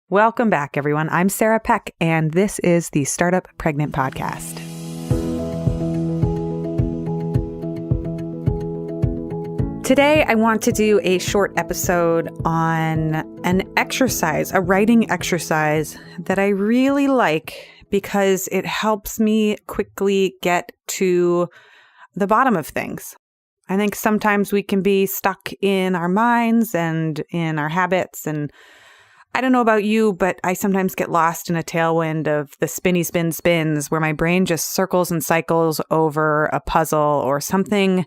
Welcome back, everyone. I'm Sarah Peck, and this is the Startup Pregnant Podcast. Today, I want to do a short episode on an exercise, a writing exercise that I really like because it helps me quickly get to the bottom of things. I think sometimes we can be stuck in our minds and in our habits, and I don't know about you, but I sometimes get lost in a tailwind of the spinny spins where my brain just circles and cycles over a puzzle or something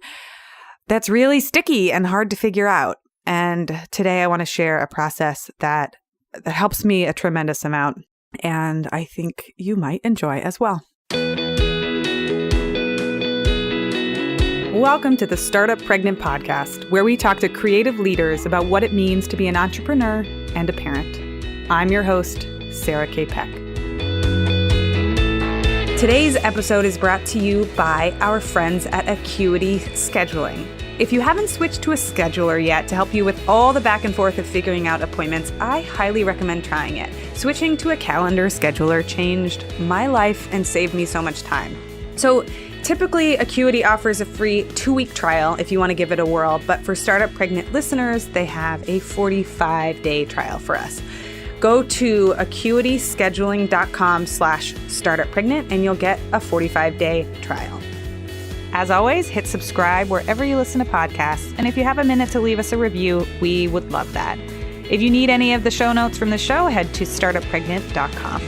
that's really sticky and hard to figure out. And today I want to share a process that helps me a tremendous amount, and I think you might enjoy as well. Welcome to the Startup Pregnant Podcast, where we talk to creative leaders about what it means to be an entrepreneur and a parent. I'm your host, Sarah K. Peck. Today's episode is brought to you by our friends at Acuity Scheduling. If you haven't switched to a scheduler yet to help you with all the back and forth of figuring out appointments, I highly recommend trying it. Switching to a calendar scheduler changed my life and saved me so much time. So typically, Acuity offers a free 2-week trial if you want to give it a whirl, but for Startup Pregnant listeners, they have a 45-day trial for us. Go to acuityscheduling.com/startuppregnant and you'll get a 45-day trial. As always, hit subscribe wherever you listen to podcasts, and if you have a minute to leave us a review, we would love that. If you need any of the show notes from the show, head to startuppregnant.com.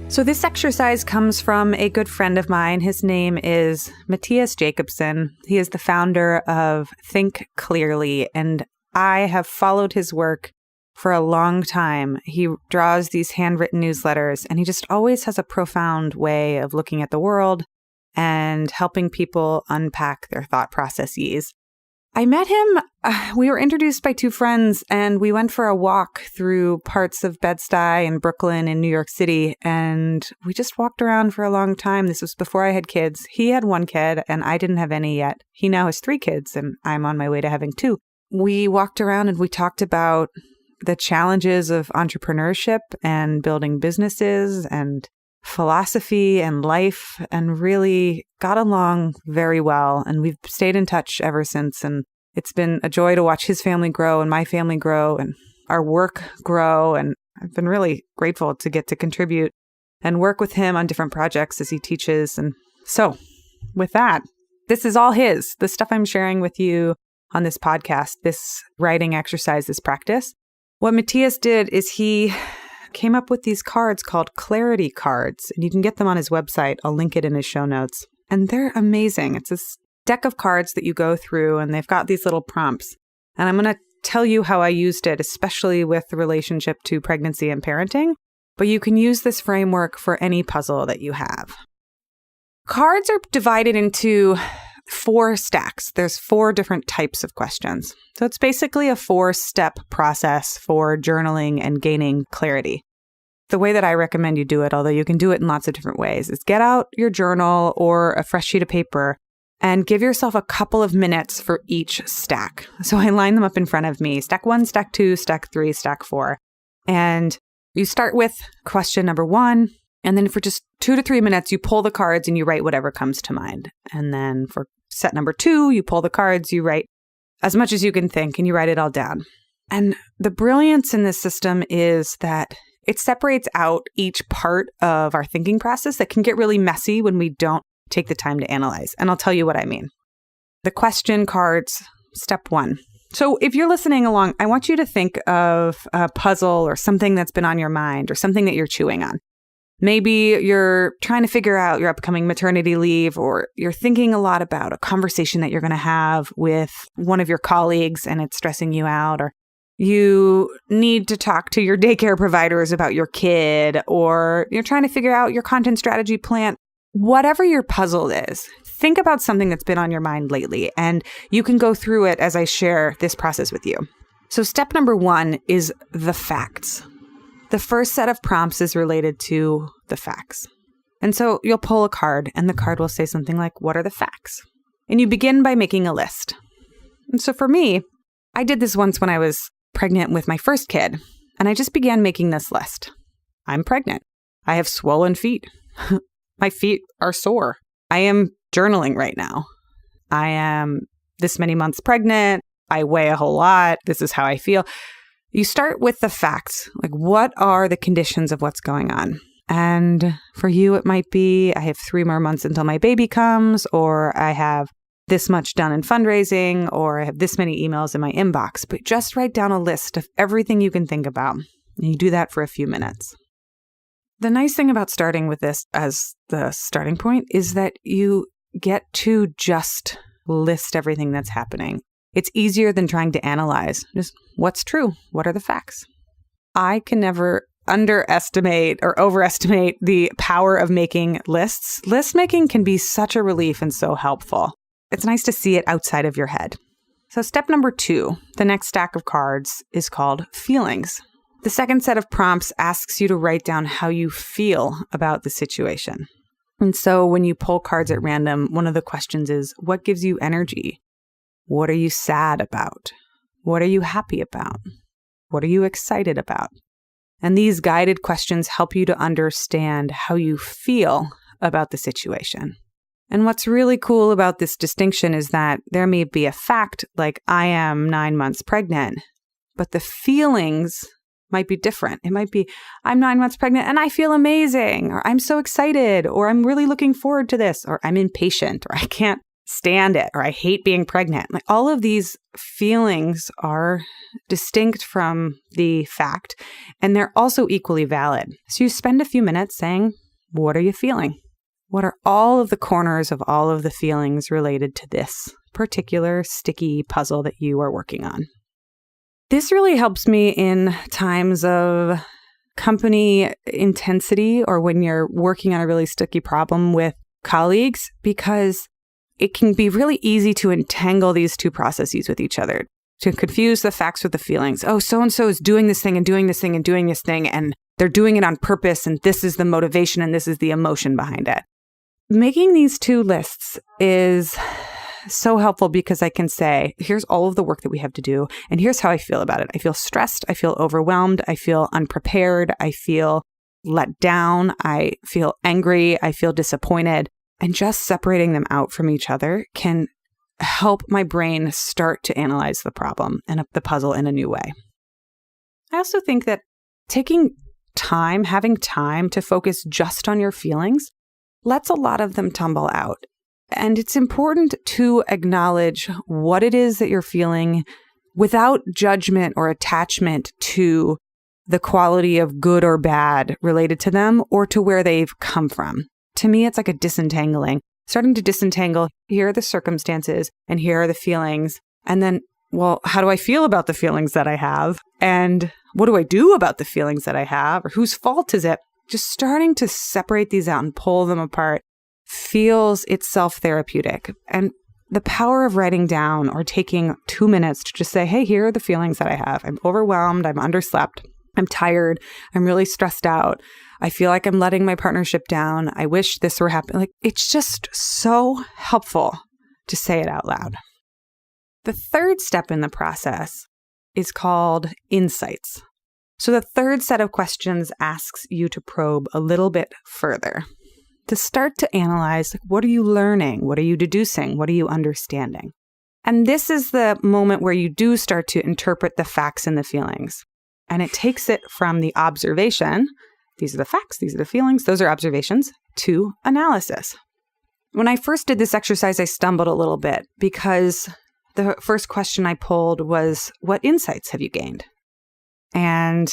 So this exercise comes from a good friend of mine. His name is Matthias Jacobsen. He is the founder of Think Clearly, and I have followed his work for a long time. He draws these handwritten newsletters, and he just always has a profound way of looking at the world and helping people unpack their thought processes. I met him, we were introduced by two friends, and we went for a walk through parts of Bed-Stuy and Brooklyn and New York City, and we just walked around for a long time. This was before I had kids. He had 1 kid, and I didn't have any yet. He now has 3 kids, and I'm on my way to having 2. We walked around and we talked about the challenges of entrepreneurship and building businesses and philosophy and life, and really got along very well. And we've stayed in touch ever since. And it's been a joy to watch his family grow and my family grow and our work grow. And I've been really grateful to get to contribute and work with him on different projects as he teaches. And so with that, this is all his. The stuff I'm sharing with you on this podcast, this writing exercise, this practice. What Matthias did is he came up with these cards called Clarity Cards, and you can get them on his website. I'll link it in his show notes. And they're amazing. It's this deck of cards that you go through, and they've got these little prompts. And I'm going to tell you how I used it, especially with the relationship to pregnancy and parenting. But you can use this framework for any puzzle that you have. Cards are divided into 4 stacks. There's 4 different types of questions. So it's basically a 4-step process for journaling and gaining clarity. The way that I recommend you do it, although you can do it in lots of different ways, is get out your journal or a fresh sheet of paper and give yourself a couple of minutes for each stack. So I line them up in front of me, stack 1, stack 2, stack 3, stack 4. And you start with question number 1. And then for just 2 to 3 minutes, you pull the cards and you write whatever comes to mind. And then for set number 2, you pull the cards, you write as much as you can think, and you write it all down. And the brilliance in this system is that it separates out each part of our thinking process that can get really messy when we don't take the time to analyze. And I'll tell you what I mean. The question cards, step 1. So if you're listening along, I want you to think of a puzzle or something that's been on your mind or something that you're chewing on. Maybe you're trying to figure out your upcoming maternity leave, or you're thinking a lot about a conversation that you're going to have with one of your colleagues and it's stressing you out, or you need to talk to your daycare providers about your kid, or you're trying to figure out your content strategy plan. Whatever your puzzle is, think about something that's been on your mind lately, and you can go through it as I share this process with you. So step number 1 is the facts. The first set of prompts is related to the facts. And so you'll pull a card, and the card will say something like, what are the facts? And you begin by making a list. And so for me, I did this once when I was pregnant with my first kid. And I just began making this list. I'm pregnant. I have swollen feet. My feet are sore. I am journaling right now. I am this many months pregnant. I weigh a whole lot. This is how I feel. You start with the facts. Like, what are the conditions of what's going on? And for you, it might be, I have 3 more months until my baby comes, or I have this much done in fundraising, or I have this many emails in my inbox. But just write down a list of everything you can think about. And you do that for a few minutes. The nice thing about starting with this as the starting point is that you get to just list everything that's happening. It's easier than trying to analyze. Just what's true? What are the facts? I can never underestimate or overestimate the power of making lists. List making can be such a relief and so helpful. It's nice to see it outside of your head. So step number 2, the next stack of cards, is called feelings. The second set of prompts asks you to write down how you feel about the situation. And so when you pull cards at random, one of the questions is, what gives you energy? What are you sad about? What are you happy about? What are you excited about? And these guided questions help you to understand how you feel about the situation. And what's really cool about this distinction is that there may be a fact like I am 9 months pregnant, but the feelings might be different. It might be, I'm 9 months pregnant and I feel amazing, or I'm so excited, or I'm really looking forward to this, or I'm impatient, or I can't stand it, or I hate being pregnant. Like, all of these feelings are distinct from the fact, and they're also equally valid. So you spend a few minutes saying, what are you feeling? What are all of the corners of all of the feelings related to this particular sticky puzzle that you are working on? This really helps me in times of company intensity, or when you're working on a really sticky problem with colleagues, because it can be really easy to entangle these two processes with each other, to confuse the facts with the feelings. Oh, so-and-so is doing this thing and doing this thing and doing this thing, and they're doing it on purpose, and this is the motivation and this is the emotion behind it. Making these two lists is so helpful because I can say, here's all of the work that we have to do, and here's how I feel about it. I feel stressed. I feel overwhelmed. I feel unprepared. I feel let down. I feel angry. I feel disappointed. And just separating them out from each other can help my brain start to analyze the problem and the puzzle in a new way. I also think that taking time, having time to focus just on your feelings, lets a lot of them tumble out. And it's important to acknowledge what it is that you're feeling without judgment or attachment to the quality of good or bad related to them or to where they've come from. To me, it's like a disentangling, starting to disentangle. Here are the circumstances and here are the feelings. And then, well, how do I feel about the feelings that I have? And what do I do about the feelings that I have? Or whose fault is it? Just starting to separate these out and pull them apart feels itself therapeutic. And the power of writing down or taking 2 minutes to just say, hey, here are the feelings that I have. I'm overwhelmed. I'm underslept. I'm tired. I'm really stressed out. I feel like I'm letting my partnership down. I wish this were happening. Like, it's just so helpful to say it out loud. The third step in the process is called insights. So the third set of questions asks you to probe a little bit further, to start to analyze, what are you learning? What are you deducing? What are you understanding? And this is the moment where you do start to interpret the facts and the feelings. And it takes it from the observation, these are the facts, these are the feelings, those are observations, to analysis. When I first did this exercise, I stumbled a little bit because the first question I pulled was, what insights have you gained? And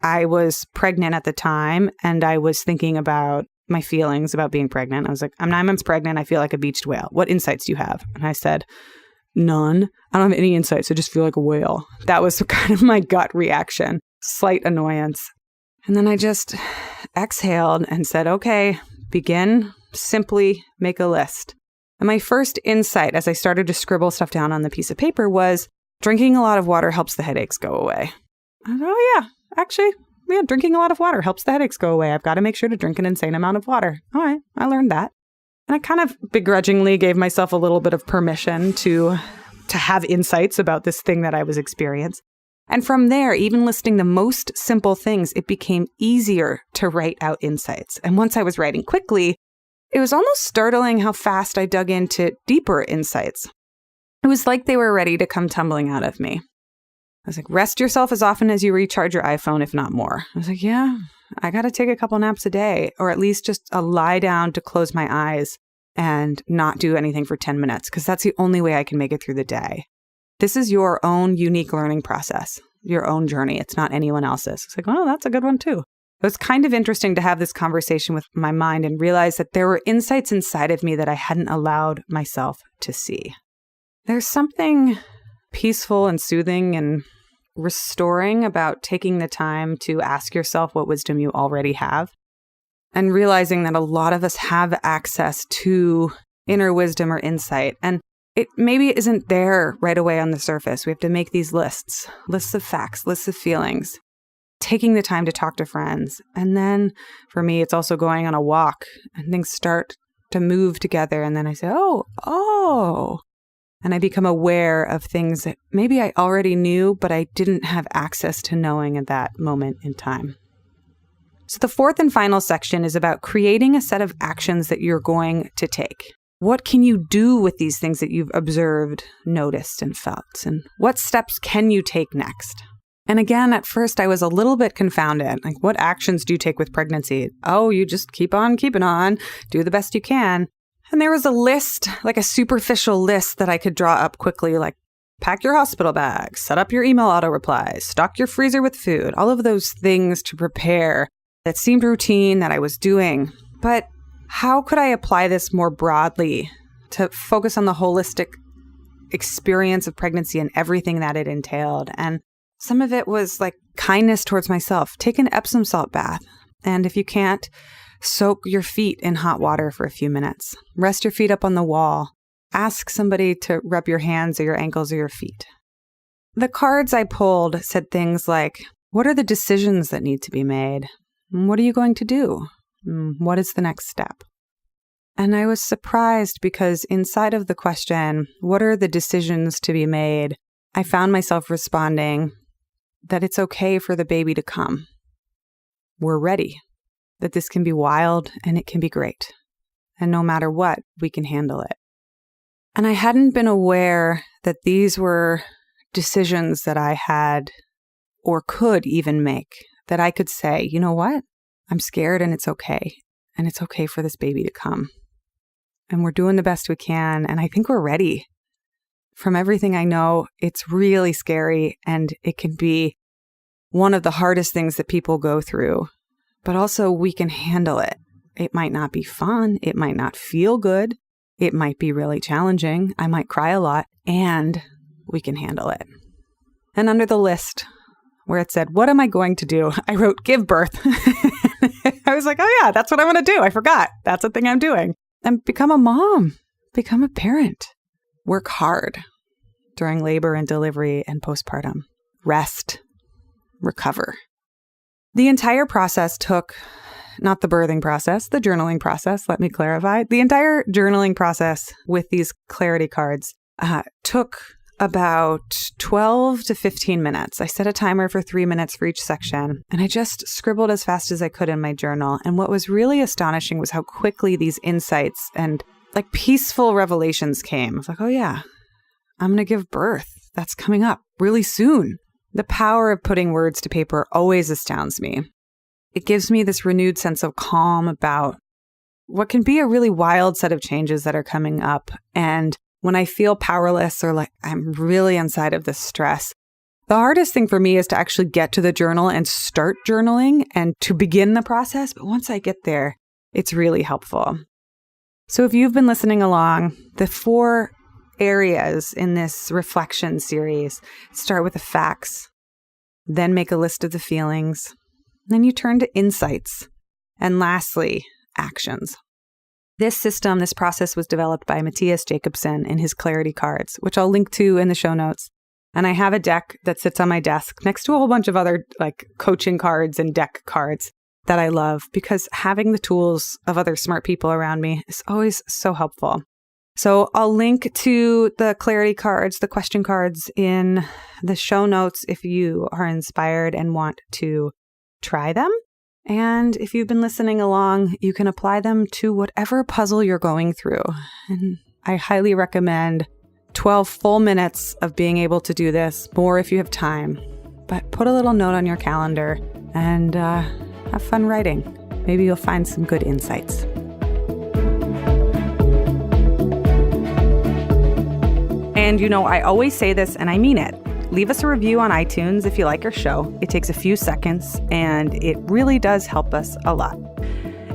I was pregnant at the time, and I was thinking about my feelings about being pregnant. I was like, I'm 9 months pregnant. I feel like a beached whale. What insights do you have? And I said, none. I don't have any insights. I just feel like a whale. That was kind of my gut reaction, slight annoyance. And then I just exhaled and said, okay, begin, simply make a list. And my first insight as I started to scribble stuff down on the piece of paper was drinking a lot of water helps the headaches go away. I thought, oh yeah, actually, yeah, drinking a lot of water helps the headaches go away. I've got to make sure to drink an insane amount of water. All right, I learned that. And I kind of begrudgingly gave myself a little bit of permission to have insights about this thing that I was experiencing. And from there, even listing the most simple things, it became easier to write out insights. And once I was writing quickly, it was almost startling how fast I dug into deeper insights. It was like they were ready to come tumbling out of me. I was like, rest yourself as often as you recharge your iPhone, if not more. I was like, yeah, I got to take a couple naps a day, or at least just a lie down to close my eyes and not do anything for 10 minutes, because that's the only way I can make it through the day. This is your own unique learning process, your own journey. It's not anyone else's. It's like, oh, that's a good one too. It was kind of interesting to have this conversation with my mind and realize that there were insights inside of me that I hadn't allowed myself to see. There's something peaceful and soothing and restoring about taking the time to ask yourself what wisdom you already have, and realizing that a lot of us have access to inner wisdom or insight. And it maybe isn't there right away on the surface. We have to make these lists of facts, lists of feelings, taking the time to talk to friends. And then for me, it's also going on a walk and things start to move together. And then I say, oh. And I become aware of things that maybe I already knew, but I didn't have access to knowing at that moment in time. So the fourth and final section is about creating a set of actions that you're going to take. What can you do with these things that you've observed, noticed, and felt? And what steps can you take next? And again, at first, I was a little bit confounded. Like, what actions do you take with pregnancy? Oh, you just keep on keeping on, do the best you can. And there was a list, like a superficial list that I could draw up quickly, like pack your hospital bag, set up your email auto replies, stock your freezer with food, all of those things to prepare that seemed routine that I was doing. But how could I apply this more broadly to focus on the holistic experience of pregnancy and everything that it entailed? And some of it was like kindness towards myself. Take an Epsom salt bath. And if you can't, soak your feet in hot water for a few minutes. Rest your feet up on the wall. Ask somebody to rub your hands or your ankles or your feet. The cards I pulled said things like, what are the decisions that need to be made? What are you going to do? What is the next step? And I was surprised because inside of the question, what are the decisions to be made? I found myself responding that it's okay for the baby to come. We're ready. That this can be wild and it can be great. And no matter what, we can handle it. And I hadn't been aware that these were decisions that I had or could even make, that I could say, you know what? I'm scared and it's okay. And it's okay for this baby to come. And we're doing the best we can. And I think we're ready. From everything I know, it's really scary and it can be one of the hardest things that people go through. But also we can handle it. It might not be fun. It might not feel good. It might be really challenging. I might cry a lot, and we can handle it. And under the list where it said, what am I going to do? I wrote, give birth. I was like, oh yeah, that's what I want to do. I forgot. That's the thing I'm doing. And become a mom, become a parent, work hard during labor and delivery and postpartum, rest, recover. The entire process took, not the birthing process, the journaling process, let me clarify. The entire journaling process with these clarity cards took about 12 to 15 minutes. I set a timer for 3 minutes for each section, and I just scribbled as fast as I could in my journal. And what was really astonishing was how quickly these insights and like peaceful revelations came. I was like, oh yeah, I'm going to give birth. That's coming up really soon. The power of putting words to paper always astounds me. It gives me this renewed sense of calm about what can be a really wild set of changes that are coming up. And when I feel powerless or like I'm really inside of this stress, the hardest thing for me is to actually get to the journal and start journaling and to begin the process. But once I get there, it's really helpful. So if you've been listening along, the 4 areas in this reflection series start with the facts, then make a list of the feelings, then you turn to insights, and lastly, actions. This system, this process was developed by Matthias Jacobsen in his clarity cards, which I'll link to in the show notes. And I have a deck that sits on my desk next to a whole bunch of other like coaching cards and deck cards that I love, because having the tools of other smart people around me is always so helpful. So I'll link to the clarity cards, the question cards in the show notes if you are inspired and want to try them. And if you've been listening along, you can apply them to whatever puzzle you're going through. And I highly recommend 12 full minutes of being able to do this, more if you have time. But put a little note on your calendar and have fun writing. Maybe you'll find some good insights. And I always say this and I mean it. Leave us a review on iTunes if you like our show. It takes a few seconds and it really does help us a lot.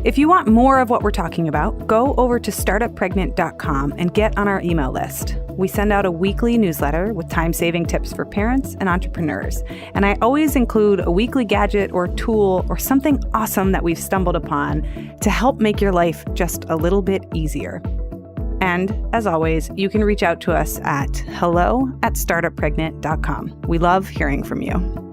If you want more of what we're talking about, go over to startuppregnant.com and get on our email list. We send out a weekly newsletter with time-saving tips for parents and entrepreneurs. And I always include a weekly gadget or tool or something awesome that we've stumbled upon to help make your life just a little bit easier. And as always, you can reach out to us at hello@startuppregnant.com. We love hearing from you.